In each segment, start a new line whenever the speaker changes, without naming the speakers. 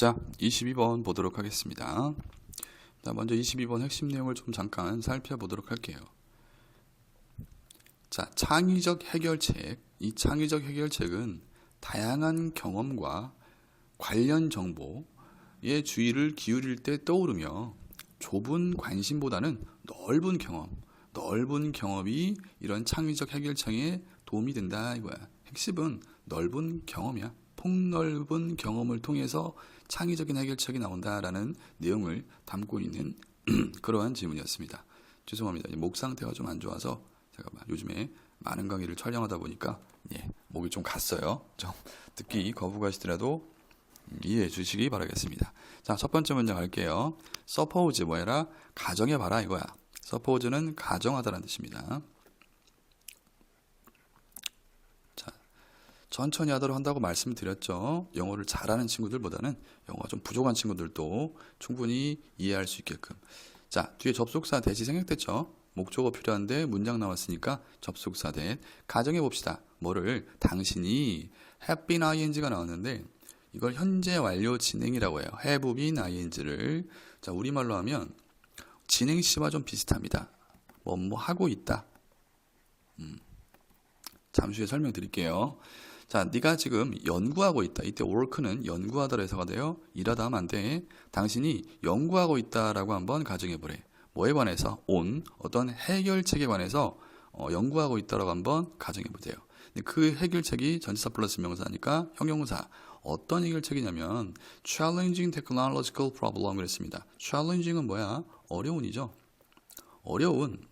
자, 22번 보도록 하겠습니다. 자, 먼저 22번 핵심 내용을 좀 잠깐 살펴보도록 할게요. 자, 창의적 해결책. 이 창의적 해결책은 다양한 경험과 관련 정보에 주의를 기울일 때 떠오르며 좁은 관심보다는 넓은 경험이 이런 창의적 해결책에 도움이 된다 이거야. 핵심은 넓은 경험이야. 폭넓은 경험을 통해서 창의적인 해결책이 나온다라는 내용을 담고 있는 그러한 질문이었습니다. 죄송합니다. 목 상태가 좀 안 좋아서 제가 요즘에 많은 강의를 촬영하다 보니까 목이 좀 갔어요. 좀 듣기 거부가시더라도 이해해 주시기 바라겠습니다. 자, 첫 번째 문장 갈게요. suppose 뭐해라? 가정해봐라 이거야. suppose는 가정하다라는 뜻입니다. 자, 천천히 하도록 한다고 말씀드렸죠. 영어를 잘하는 친구들보다는 영어가 좀 부족한 친구들도 충분히 이해할 수 있게끔. 자, 뒤에 접속사 대시 생략됐죠. 목적어 필요한데 문장 나왔으니까 접속사 대. 가정해 봅시다. 뭐를? 당신이 have been ing가 나왔는데 이걸 현재 완료 진행이라고 해요. have been ing를. 자, 우리말로 하면 진행 시와 좀 비슷합니다. 뭐 하고 있다. 잠시 후에 설명드릴게요. 자, 네가 지금 연구하고 있다. 이때 work는 연구하다로 해석가 돼요. 일하다 하면 안 돼. 당신이 연구하고 있다라고 한번 가정해보래. 뭐에 관해서? on, 어떤 해결책에 관해서 연구하고 있다라고 한번 가정해보세요. 그 해결책이 전치사 플러스 명사니까 형용사. 어떤 해결책이냐면 challenging technological problem 그랬습니다. challenging은 뭐야? 어려운이죠. 어려운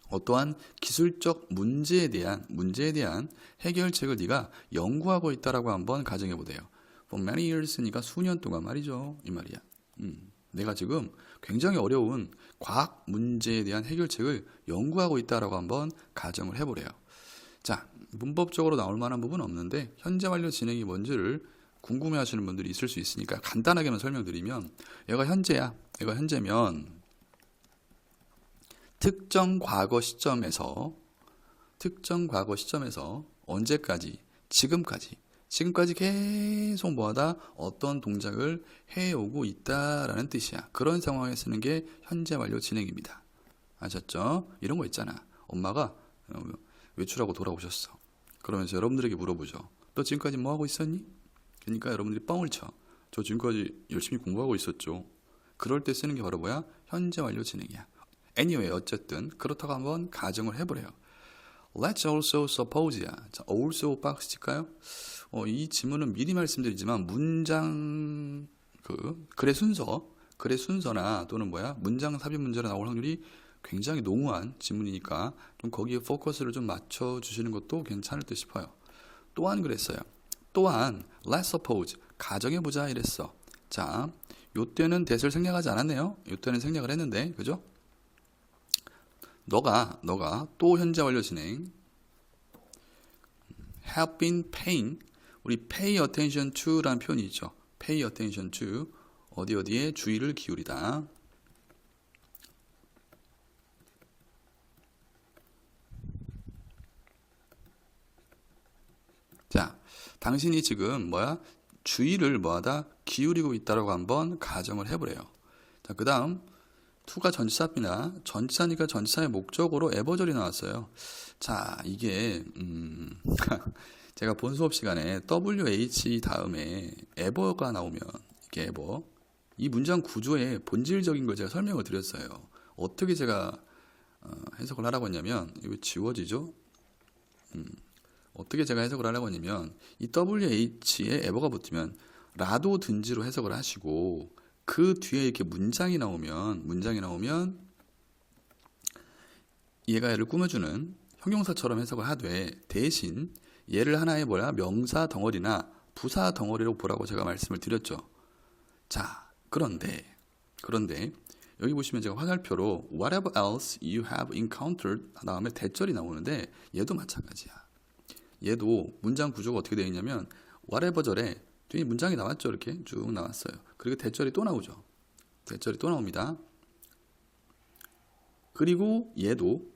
어떠한 기술적 문제에 대한 해결책을 네가 연구하고 있다라고 한번 가정해 보세요. For many years니까 수년 동안 말이죠. 이 말이야. 내가 지금 굉장히 어려운 과학 문제에 대한 해결책을 연구하고 있다라고 한번 가정을 해보래요. 자, 문법적으로 나올 만한 부분은 없는데 현재 완료 진행이 뭔지를 궁금해하시는 분들이 있을 수 있으니까 간단하게만 설명드리면 얘가 현재야. 얘가 현재면 특정 과거 시점에서 언제까지? 지금까지 계속 뭐하다? 어떤 동작을 해오고 있다라는 뜻이야. 그런 상황에 쓰는 게 현재 완료 진행입니다. 아셨죠? 이런 거 있잖아. 엄마가 외출하고 돌아오셨어. 그러면서 여러분들에게 물어보죠. 너 지금까지 뭐 하고 있었니? 그러니까 여러분들이 뻥을 쳐. 저 지금까지 열심히 공부하고 있었죠. 그럴 때 쓰는 게 바로 뭐야? 현재 완료 진행이야. anyway, 어쨌든 그렇다고 한번 가정을 해보래요. Let's also suppose야. 자, also 박스 칠까요? 이 지문은 미리 말씀드리지만 문장 글의 순서나 또는 문장 삽입 문제로 나올 확률이 굉장히 농후한 지문이니까 좀 거기에 포커스를 좀 맞춰주시는 것도 괜찮을 듯 싶어요. 또한 그랬어요. 또한 let's suppose 가정해보자 이랬어. 자, 요때는 that을 생략하지 않았네요. 요때는 생략을 했는데 그죠? 너가 또 현재 완료 진행 have been paying 우리 pay attention to 라는 표현이 있죠. pay attention to 어디에 주의를 기울이다. 자, 당신이 지금 주의를 기울이고 있다라고 한번 가정을 해보래요. 자, 그 다음 to가 전치사입니다. 전치사니까 전치사의 목적으로 에버절이 나왔어요. 자, 이게 제가 본 수업 시간에 WH 다음에 ever가 나오면 이게 ever 이 문장 구조의 본질적인 걸 제가 설명을 드렸어요. 어떻게 제가 해석을 하라고 했냐면 이거 지워지죠? 어떻게 제가 해석을 하라고 했냐면 이 WH에 ever가 붙으면 라도 든지로 해석을 하시고 그 뒤에 이렇게 문장이 나오면 얘가 얘를 꾸며주는 형용사처럼 해석을 하되 대신 얘를 하나의 명사 덩어리나 부사 덩어리로 보라고 제가 말씀을 드렸죠. 자, 그런데 여기 보시면 제가 화살표로 whatever else you have encountered 다음에 대절이 나오는데 얘도 마찬가지야. 얘도 문장 구조가 어떻게 되어 있냐면 whatever 절에 뒤에 문장이 나왔죠. 이렇게 쭉 나왔어요. 그리고 대절이 또 나오죠. 대절이 또 나옵니다. 그리고 얘도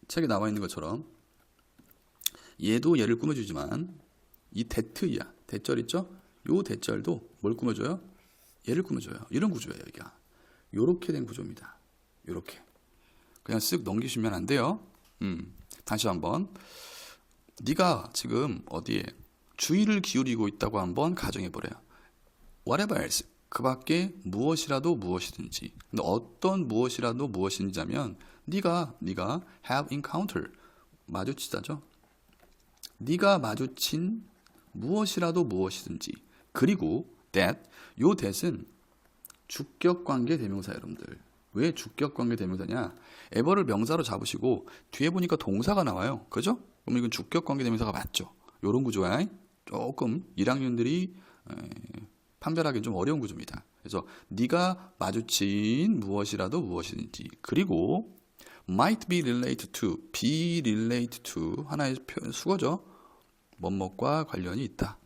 책에 나와 있는 것처럼 얘도 얘를 꾸며주지만 이 that야. 대절 있죠? 요 대절도 뭘 꾸며줘요? 얘를 꾸며줘요. 이런 구조예요, 여기가. 요렇게 된 구조입니다. 요렇게. 그냥 쓱 넘기시면 안 돼요. 다시 한번. 네가 지금 어디에 주의를 기울이고 있다고 한번 가정해 보래요. Whatever else. 그 밖에 무엇이라도 무엇이든지. 근데 어떤 무엇이라도 무엇인지면 네가 have encounter 마주치다죠. 네가 마주친 무엇이라도 무엇이든지. 그리고 that 요 that은 주격관계 대명사 여러분들. 왜 주격관계 대명사냐? ever를 명사로 잡으시고 뒤에 보니까 동사가 나와요. 그죠? 그럼 이건 주격관계 대명사가 맞죠. 요런 구조야. 조금 1학년들이 판별하기 좀 어려운 구조입니다. 그래서 네가 마주친 무엇이라도 무엇이든지. 그리고 might be related to, be related to 하나의 수거죠. 뭐뭐과 관련이 있다.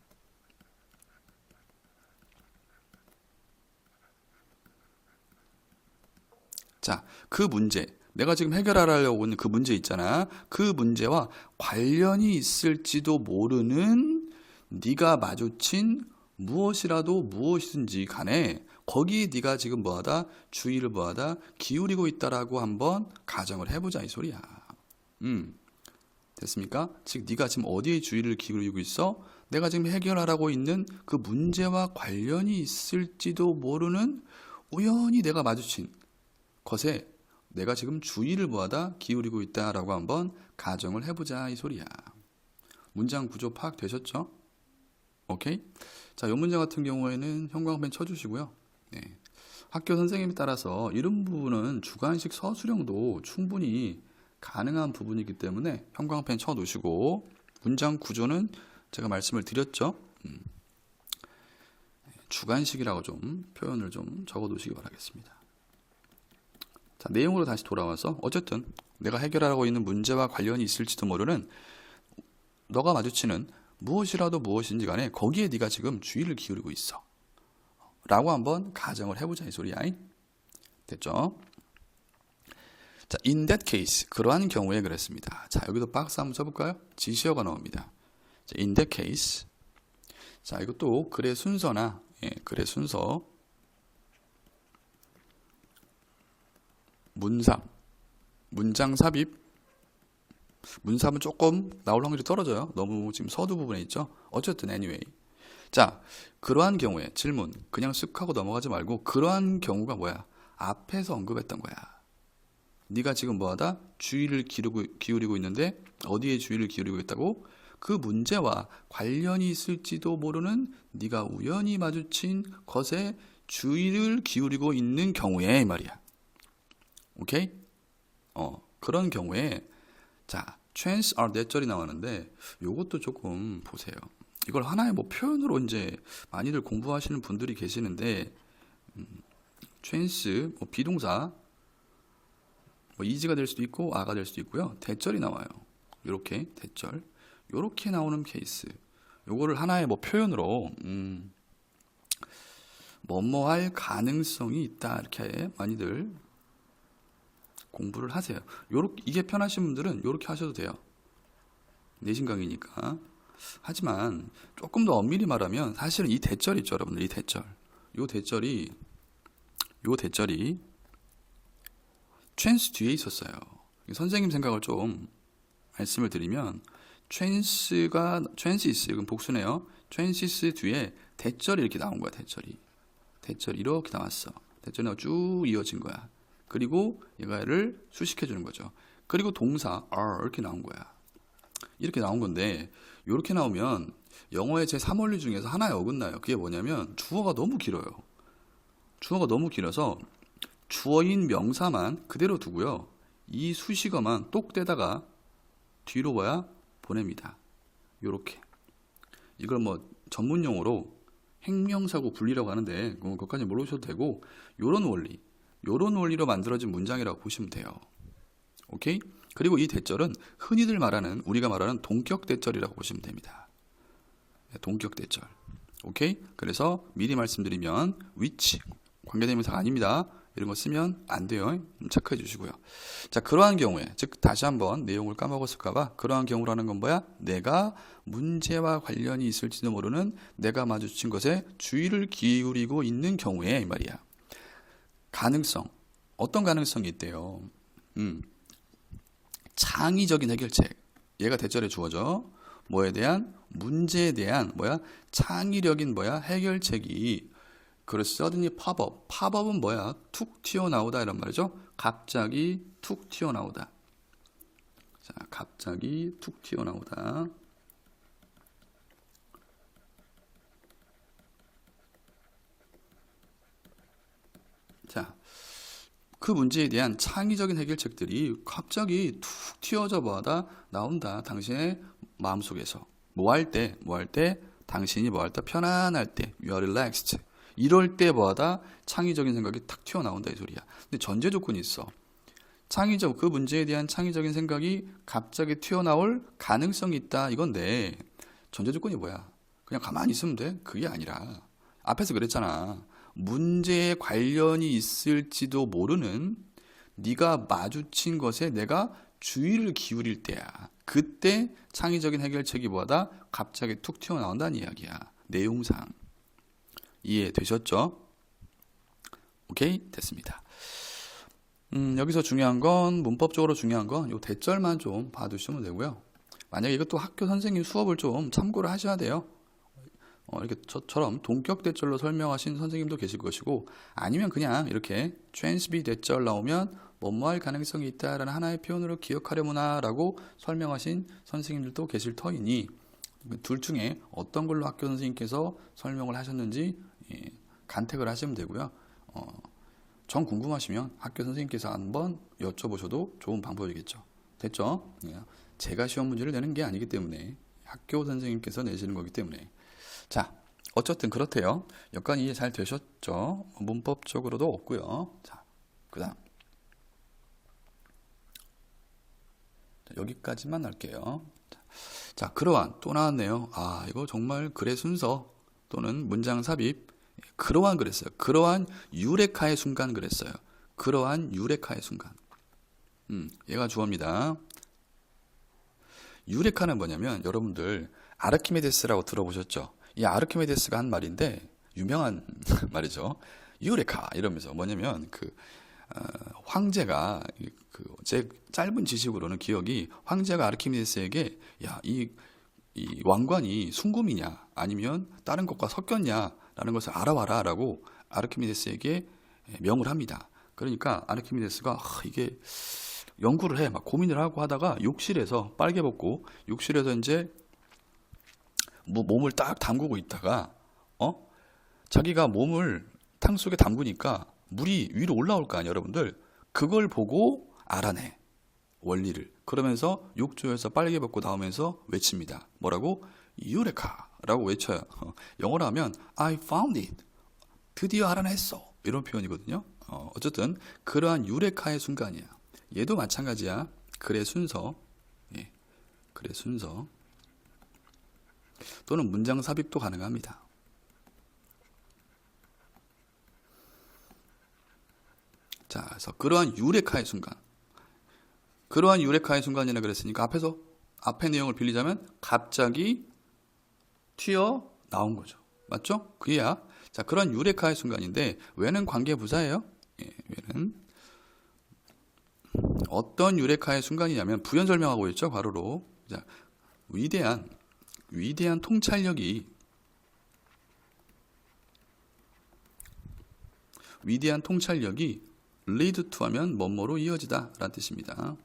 자, 그 문제, 내가 지금 해결하려고 하는 그 문제 있잖아. 그 문제와 관련이 있을지도 모르는 네가 마주친 무엇이라도 무엇이든지 간에 거기에 네가 지금 뭐하다? 주의를 뭐하다? 기울이고 있다라고 한번 가정을 해보자 이 소리야. 됐습니까? 즉 네가 지금 어디에 주의를 기울이고 있어? 내가 지금 해결하라고 있는 그 문제와 관련이 있을지도 모르는 우연히 내가 마주친 것에 내가 지금 주의를 뭐하다? 기울이고 있다라고 한번 가정을 해보자 이 소리야. 문장 구조 파악되셨죠? 오케이? 자, 이 문장 같은 경우에는 형광펜 쳐주시고요. 네. 학교 선생님에 따라서 이런 부분은 주관식 서술형도 충분히 가능한 부분이기 때문에 형광펜 쳐놓으시고 문장 구조는 제가 말씀을 드렸죠. 주관식이라고 좀 표현을 좀 적어놓으시기 바라겠습니다. 자, 내용으로 다시 돌아와서 어쨌든 내가 해결하고 있는 문제와 관련이 있을지도 모르는 너가 마주치는 무엇이라도 무엇인지 간에 거기에 네가 지금 주의를 기울이고 있어 라고 한번 가정을 해보자 이 소리야. 됐죠? 자, in that case 그러한 경우에 그랬습니다. 자, 여기도 박스 한번 쳐볼까요? 지시어가 나옵니다. 자, in that case. 자, 이것도 글의 순서나 글의 순서 문장 삽입 문sab은 조금 나올 확률이 떨어져요. 너무 지금 서두 부분에 있죠. 어쨌든 anyway. 자, 그러한 경우에 질문 그냥 쓱 하고 넘어가지 말고 그러한 경우가 뭐야? 앞에서 언급했던 거야. 네가 지금 뭐하다? 주의를 기울이고 있는데 어디에 주의를 기울이고 있다고? 그 문제와 관련이 있을지도 모르는 네가 우연히 마주친 것에 주의를 기울이고 있는 경우에 이 말이야. 오케이? 그런 경우에 자, chance are that절이 나왔는데 요것도 조금 보세요. 이걸 하나의 뭐 표현으로 이제 많이들 공부하시는 분들이 계시는데 chance 뭐 비동사 뭐 is가 될 수도 있고 are가 될 수도 있고요. that절이 나와요. 요렇게 that절. 요렇게 나오는 케이스. 요거를 하나의 뭐 표현으로 뭐뭐 할 가능성이 있다 이렇게 많이들 공부를 하세요. 요렇게 이게 편하신 분들은 요렇게 하셔도 돼요. 내신 강의니까. 하지만 조금 더 엄밀히 말하면 사실은 이 대절 있죠, 여러분들. 이 대절. 요 대절이 chance 뒤에 있었어요. 선생님 생각을 좀 말씀을 드리면 chances 이건 복수네요. chances 뒤에 대절이 이렇게 나온 거야. 대절이 이렇게 나왔어. 대절이 쭉 이어진 거야. 그리고 얘를 수식해 주는 거죠. 그리고 동사 are 이렇게 나온 거야. 이렇게 나온 건데 이렇게 나오면 영어의 제 3원리 중에서 하나에 어긋나요. 그게 뭐냐면 주어가 너무 길어요. 주어가 너무 길어서 주어인 명사만 그대로 두고요. 이 수식어만 똑 떼다가 뒤로 보냅니다. 요렇게. 이걸 뭐 전문용어로 행명사고 분리라고 하는데 그것까지 모르셔도 되고 요런 원리로 만들어진 문장이라고 보시면 돼요. 오케이? 그리고 이 대절은 흔히들 말하는 우리가 말하는 동격 대절이라고 보시면 됩니다. 동격 대절. 오케이? 그래서 미리 말씀드리면 which 관계대명사가 아닙니다. 이런 거 쓰면 안 돼요. 체크해 주시고요. 자, 그러한 경우에, 즉 다시 한번 내용을 까먹었을까봐 그러한 경우라는 건 뭐야? 내가 문제와 관련이 있을지도 모르는 내가 마주친 것에 주의를 기울이고 있는 경우에 이 말이야. 가능성, 어떤 가능성이 있대요? 창의적인 해결책. 얘가 대절에 주어져. 뭐에 대한? 문제에 대한 뭐야? 창의력인 뭐야? 해결책이 그 suddenly pop up. pop up은 뭐야? 툭 튀어나오다 이런 말이죠. 갑자기 툭 튀어나오다. 자, 갑자기 툭 튀어나오다. 자, 그 문제에 대한 창의적인 해결책들이 갑자기 툭 튀어져 봐다 나온다. 당신의 마음속에서. 뭐 할 때? 당신이 뭐 할 때? 편안할 때. You are relaxed. 이럴 때 뭐하다? 창의적인 생각이 탁 튀어나온다 이 소리야. 근데 전제 조건이 있어. 그 문제에 대한 창의적인 생각이 갑자기 튀어나올 가능성이 있다 이건데 전제 조건이 뭐야? 그냥 가만히 있으면 돼? 그게 아니라 앞에서 그랬잖아. 문제에 관련이 있을지도 모르는 네가 마주친 것에 내가 주의를 기울일 때야. 그때 창의적인 해결책이 뭐하다? 갑자기 툭 튀어나온다는 이야기야. 내용상. 이해되셨죠? 오케이? 됐습니다. 여기서 중요한 건, 문법적으로 중요한 건 요 대절만 좀 봐두시면 되고요. 만약에 이것도 학교 선생님 수업을 좀 참고를 하셔야 돼요. 이렇게 저처럼 동격 대절로 설명하신 선생님도 계실 것이고, 아니면 그냥 이렇게 transB 대절 나오면 뭐뭐할 가능성이 있다라는 하나의 표현으로 기억하려무나라고 설명하신 선생님들도 계실 터이니 둘 중에 어떤 걸로 학교 선생님께서 설명을 하셨는지 간택을 하시면 되고요. 정 궁금하시면 학교 선생님께서 한번 여쭤보셔도 좋은 방법이겠죠. 됐죠? 제가 시험 문제를 내는 게 아니기 때문에 학교 선생님께서 내시는 거기 때문에. 자, 어쨌든 그렇대요. 여기까지 이해 잘 되셨죠? 문법적으로도 없고요. 자, 그 다음 여기까지만 할게요. 자, 그러한 또 나왔네요. 아, 이거 정말 글의 순서 또는 문장 삽입. 그러한 그랬어요. 그러한 유레카의 순간 그랬어요. 그러한 유레카의 순간. 얘가 주어입니다. 유레카는 뭐냐면 여러분들 아르키메데스라고 들어보셨죠? 이 아르키메데스가 한 말인데 유명한 말이죠. 유레카 이러면서 뭐냐면 황제가 제 짧은 지식으로는 기억이 황제가 아르키메데스에게 야, 이 왕관이 순금이냐 아니면 다른 것과 섞였냐라는 것을 알아와라 라고 아르키메데스에게 명을 합니다. 그러니까 아르키메데스가 이게 연구를 해 막 고민을 하고 하다가 욕실에서 빨개 벗고 욕실에서 이제 몸을 딱 담그고 있다가 자기가 몸을 탕 속에 담그니까 물이 위로 올라올 거 아니에요, 여러분들. 그걸 보고 알아내. 원리를. 그러면서 욕조에서 빨개 벗고 나오면서 외칩니다. 뭐라고? 유레카라고 외쳐요. 영어로 하면 I found it. 드디어 알아냈어. 이런 표현이거든요. 어쨌든 그러한 유레카의 순간이야. 얘도 마찬가지야. 글의 순서. 예. 글의 순서. 또는 문장 삽입도 가능합니다. 자, 그래서 그러한 유레카의 순간. 그러한 유레카의 순간이라 그랬으니까 앞에 내용을 빌리자면 갑자기 튀어 나온 거죠. 맞죠? 그야. 자, 그런 유레카의 순간인데 왜는 관계부사예요. 예, 왜는 어떤 유레카의 순간이냐면 부연 설명하고 있죠. 괄호로. 자, 위대한 통찰력이 lead to 하면 뭐뭐로 이어지다 라는 뜻입니다.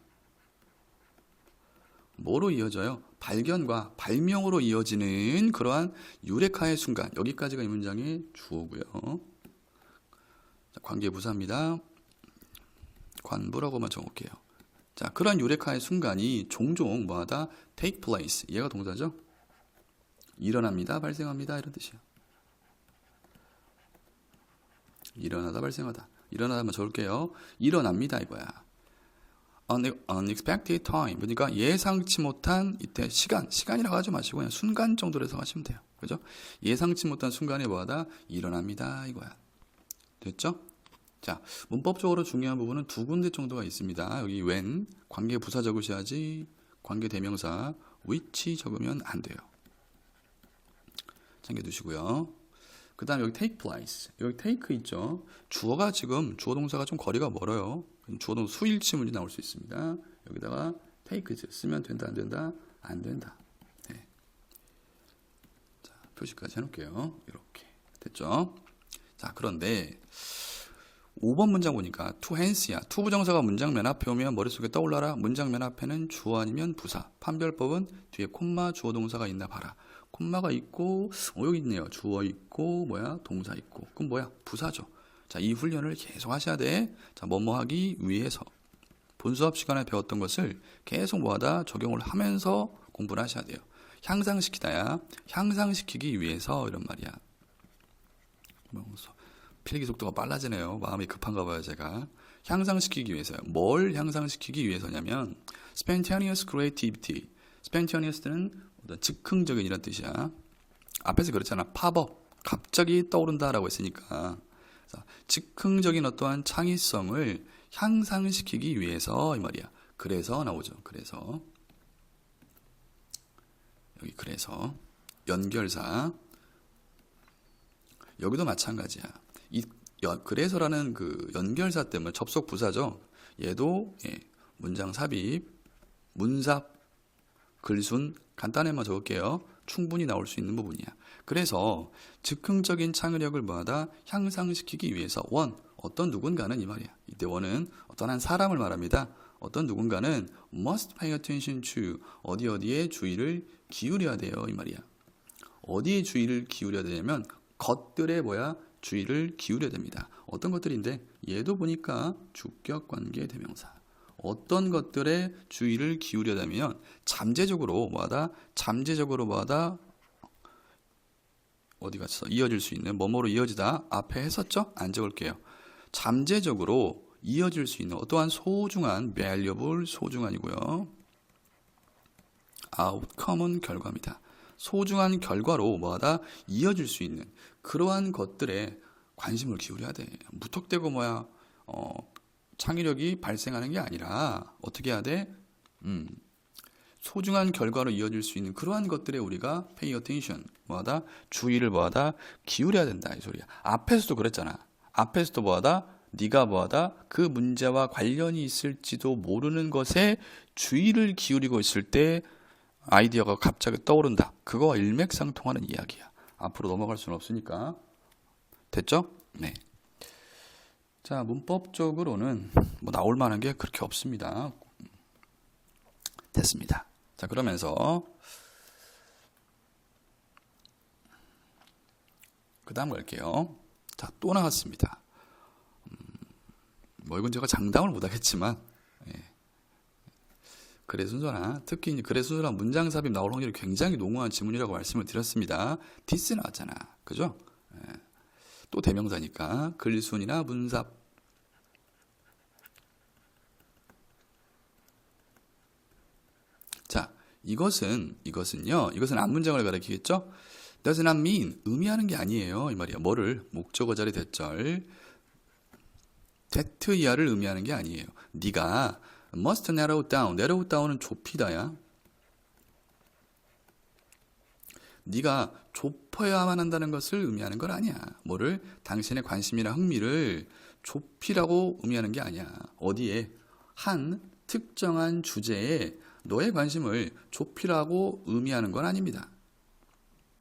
뭐로 이어져요? 발견과 발명으로 이어지는 그러한 유레카의 순간. 여기까지가 이 문장의 주어고요. 자, 관계부사입니다. 관부라고만 적을게요. 자, 그러한 유레카의 순간이 종종 뭐하다? take place. 얘가 동사죠? 일어납니다. 발생합니다. 이런 뜻이에요. 일어나다 발생하다. 일어나다만 적을게요. 일어납니다. 이거야. unexpected time. 그러니까 예상치 못한 이때 시간이라고 하지 마시고 그냥 순간 정도로 해석하시면 돼요. 그죠? 예상치 못한 순간에 뭐하다? 일어납니다. 이거야. 됐죠? 자, 문법적으로 중요한 부분은 두 군데 정도가 있습니다. 여기 when 관계 부사 적으셔야지 관계 대명사 which 적으면 안 돼요. 챙겨두시고요. 그 다음에 여기 take place. 여기 take 있죠. 주어가 지금 주어 동사가 좀 거리가 멀어요. 주어 동사 수일치문이 나올 수 있습니다. 여기다가 take 쓰면 된다 안 된다? 안 된다. 네. 자, 표시까지 해놓을게요. 이렇게 됐죠? 자, 그런데 5번 문장 보니까 to hands야. to 부정사가 문장 맨 앞에 오면 머릿속에 떠올라라. 문장 맨 앞에는 주어 아니면 부사. 판별법은 뒤에 콤마 주어 동사가 있나 봐라. 콤마가 있고 여기 있네요. 주어 있고 뭐야? 동사 있고. 그럼 뭐야? 부사죠. 자, 이 훈련을 계속 하셔야 돼. 자, 뭐뭐 하기 위해서. 본 수업 시간에 배웠던 것을 계속 뭐하다 적용을 하면서 공부를 하셔야 돼요. 향상시키다야. 향상시키기 위해서 이런 말이야. 필기 속도가 빨라지네요. 마음이 급한가 봐요, 제가. 향상시키기 위해서요. 뭘 향상시키기 위해서냐면 spontaneous creativity. spontaneous는 어떤 즉흥적인 이런 뜻이야. 앞에서 그랬잖아. 팝업. 갑자기 떠오른다라고 했으니까. 즉흥적인 어떠한 창의성을 향상시키기 위해서 이 말이야. 그래서 나오죠. 그래서 여기 그래서 연결사 여기도 마찬가지야. 이 그래서라는 그 연결사 때문에 접속 부사죠. 얘도 문장 삽입, 문삽, 글순 간단히만 적을게요. 충분히 나올 수 있는 부분이야. 그래서 즉흥적인 창의력을 뭐하다 향상시키기 위해서 어떤 누군가는 이 말이야. 이때 원은 어떤 한 사람을 말합니다. 어떤 누군가는 must pay attention to 어디에 주의를 기울여야 돼요 이 말이야. 어디에 주의를 기울여야 되냐면 것들에 뭐야 주의를 기울여야 됩니다. 어떤 것들인데 얘도 보니까 주격관계 대명사. 어떤 것들에 주의를 기울여야 되면 잠재적으로 뭐하다 어디 갔어? 이어질 수 있는 뭐뭐로 이어지다 앞에 했었죠? 안 적을게요. 잠재적으로 이어질 수 있는 어떠한 소중한 valuable 소중한이고요. outcome은 결과입니다. 소중한 결과로 뭐하다 이어질 수 있는 그러한 것들에 관심을 기울여야 돼. 무턱대고 창의력이 발생하는 게 아니라 어떻게 해야 돼? 소중한 결과로 이어질 수 있는 그러한 것들에 우리가 pay attention 뭐하다 주의를 뭐하다 기울여야 된다 이 소리야. 앞에서도 그랬잖아. 앞에서도 뭐하다 네가 뭐하다 그 문제와 관련이 있을지도 모르는 것에 주의를 기울이고 있을 때 아이디어가 갑자기 떠오른다. 그거와 일맥상통하는 이야기야. 앞으로 넘어갈 수는 없으니까. 됐죠? 네. 자, 문법적으로는 나올 만한 게 그렇게 없습니다. 됐습니다. 자, 그러면서 그 다음 갈게요. 자, 또 나왔습니다. 이건 제가 장담을 못하겠지만 글의 순서나 특히 글의 순서나 문장 삽입 나올 확률이 굉장히 농후한 지문이라고 말씀을 드렸습니다. 디스 나왔잖아. 그죠? 또 대명사니까 글순이나 문삽 자, 이것은 앞문장을 가리키겠죠? does not mean 의미하는 게 아니에요. 이 말이야. 뭐를? 목적어 자리 대절 that 이하를 의미하는 게 아니에요. 네가 must narrow down은 좁히다야. 네가 좁혀야만 한다는 것을 의미하는 건 아니야. 뭐를? 당신의 관심이나 흥미를 좁히라고 의미하는 게 아니야. 어디에? 한 특정한 주제에 너의 관심을 좁히라고 의미하는 건 아닙니다.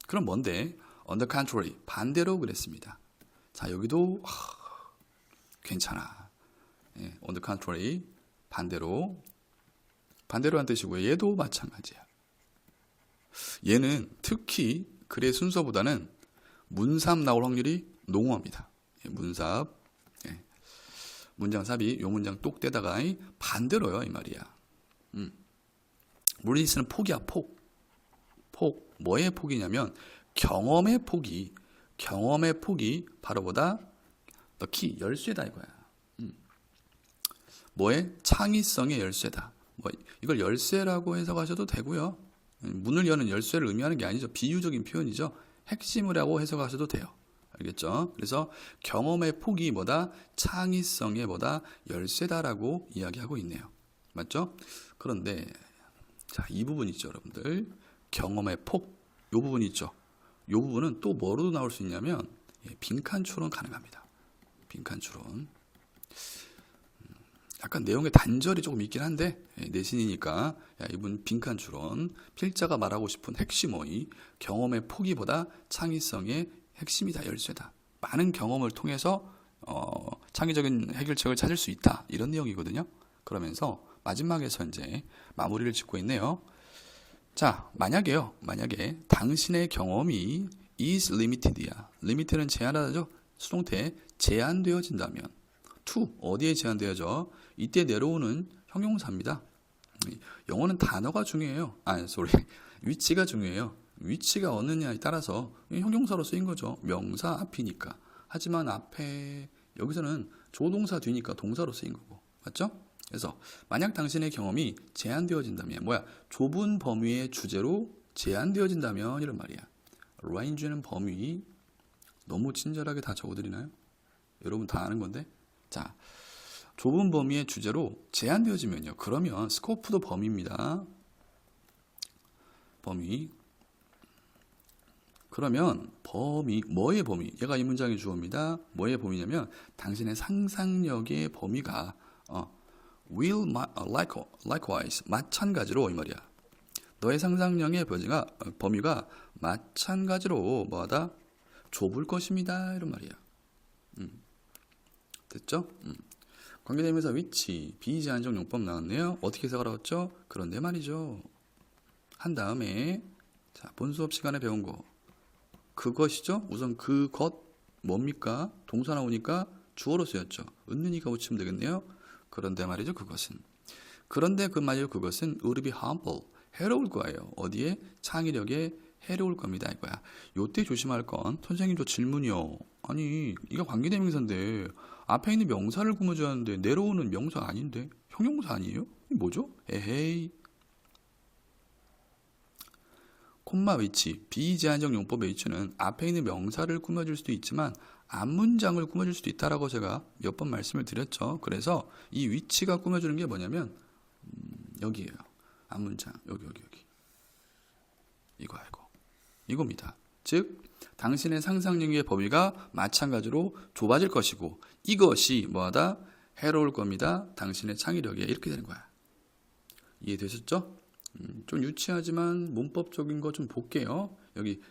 그럼 뭔데? On the contrary, 반대로 그랬습니다. 자, 여기도 괜찮아. on the contrary, 반대로란 뜻이고요. 얘도 마찬가지야. 얘는 특히 글의 순서보다는 문삽 나올 확률이 농후합니다. 문삽, 문장 삽입, 요 문장 똑 떼다가 반대로요 이 말이야. 물리스는 폭이야. 폭. 뭐의 폭이냐면 경험의 폭이 바로 보다 더 키, 열쇠다 이거야. 뭐의? 창의성의 열쇠다. 이걸 열쇠라고 해석하셔도 되고요. 문을 여는 열쇠를 의미하는 게 아니죠. 비유적인 표현이죠. 핵심이라고 해석하셔도 돼요. 알겠죠? 그래서 경험의 폭이 뭐다? 창의성의 뭐다? 열쇠다라고 이야기하고 있네요. 맞죠? 그런데 자, 이 부분 있죠, 여러분들. 경험의 폭, 이 부분 있죠. 이 부분은 또 뭐로도 나올 수 있냐면 빈칸 추론 가능합니다. 빈칸 추론. 약간 내용의 단절이 조금 있긴 한데 내신이니까 야, 이분 빈칸 추론. 필자가 말하고 싶은 핵심어의 경험의 폭이보다 창의성의 핵심이다, 열쇠다. 많은 경험을 통해서 창의적인 해결책을 찾을 수 있다. 이런 내용이거든요. 그러면서 마지막에서 이제 마무리를 짓고 있네요. 자, 만약에 당신의 경험이 is limited야. limited는 제한하다죠. 수동태 제한되어진다면 to 어디에 제한되어져? 이때 내려오는 형용사입니다. 영어는 단어가 중요해요. 위치가 중요해요. 위치가 어느냐에 따라서 형용사로 쓰인 거죠. 명사 앞이니까. 하지만 앞에 여기서는 조동사 뒤니까 동사로 쓰인 거고. 맞죠? 그래서 만약 당신의 경험이 제한되어진다면 좁은 범위의 주제로 제한되어진다면 이런 말이야. range는 범위. 너무 친절하게 다 적어드리나요? 여러분 다 아는 건데. 자, 좁은 범위의 주제로 제한되어지면요. 그러면 스코프도 범위입니다. 범위. 그러면 뭐의 범위? 얘가 이 문장의 주어입니다. 뭐의 범위냐면 당신의 상상력의 범위가 will likewise 마찬가지로 이 말이야. 너의 상상력의 범위가 마찬가지로 뭐하다? 좁을 것입니다. 이런 말이야. 됐죠? 관계대명사 위치 비제한적 용법 나왔네요. 어떻게 해석을 하였죠? 그런데 말이죠. 한 다음에 자, 본 수업 시간에 배운 거 그것이죠. 우선 그것 뭡니까? 동사 나오니까 주어로 쓰였죠. 은는이가 붙이면 되겠네요. 그런데 말이죠. 그런데 그 말이죠. 그것은 would be harmful 해로울 거예요. 어디에? 창의력에 해로울 겁니다. 이거야. 요때 조심할 건 선생님 저 질문이요. 아니 이거 관계대명사인데 앞에 있는 명사를 꾸며줘야 하는데 내려오는 명사 아닌데 형용사 아니에요? 이게 뭐죠? 에헤이. 콤마 위치 비제한적 용법의 위치는 앞에 있는 명사를 꾸며줄 수도 있지만 앞문장을 꾸며줄 수도 있다라고 제가 몇 번 말씀을 드렸죠. 그래서 이 위치가 꾸며주는 게 뭐냐면 여기에요. 앞문장 여기 이겁니다. 즉 당신의 상상력의 범위가 마찬가지로 좁아질 것이고 이것이 뭐하다? 해로울 겁니다. 당신의 창의력에 이렇게 되는 거야. 이해되셨죠? 좀 유치하지만 문법적인 거 좀 볼게요. 여기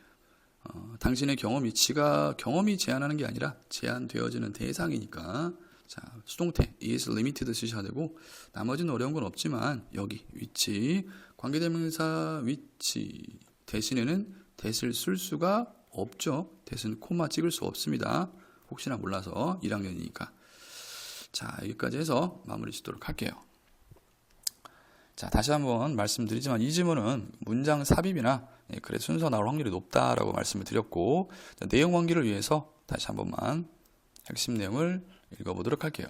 당신의 경험 위치가 경험이 제한하는 게 아니라 제한되어지는 대상이니까 자 수동태 is limited 쓰셔야 되고 나머지는 어려운 건 없지만 여기 위치 관계대명사 위치 대신에는 that을 쓸 수가 없죠. that은 코마 찍을 수 없습니다. 혹시나 몰라서 1학년이니까. 자 여기까지 해서 마무리 짓도록 할게요. 자 다시 한번 말씀드리지만 이 지문은 문장 삽입이나 글의 순서 나올 확률이 높다라고 말씀을 드렸고 자, 내용 완기를 위해서 다시 한 번만 핵심 내용을 읽어보도록 할게요.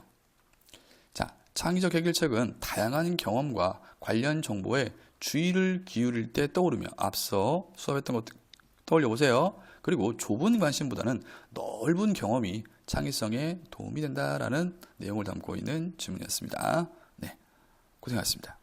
자 창의적 해결책은 다양한 경험과 관련 정보에 주의를 기울일 때 떠오르며 앞서 수업했던 것 떠올려 보세요. 그리고 좁은 관심보다는 넓은 경험이 창의성에 도움이 된다라는 내용을 담고 있는 질문이었습니다. 네, 고생하셨습니다.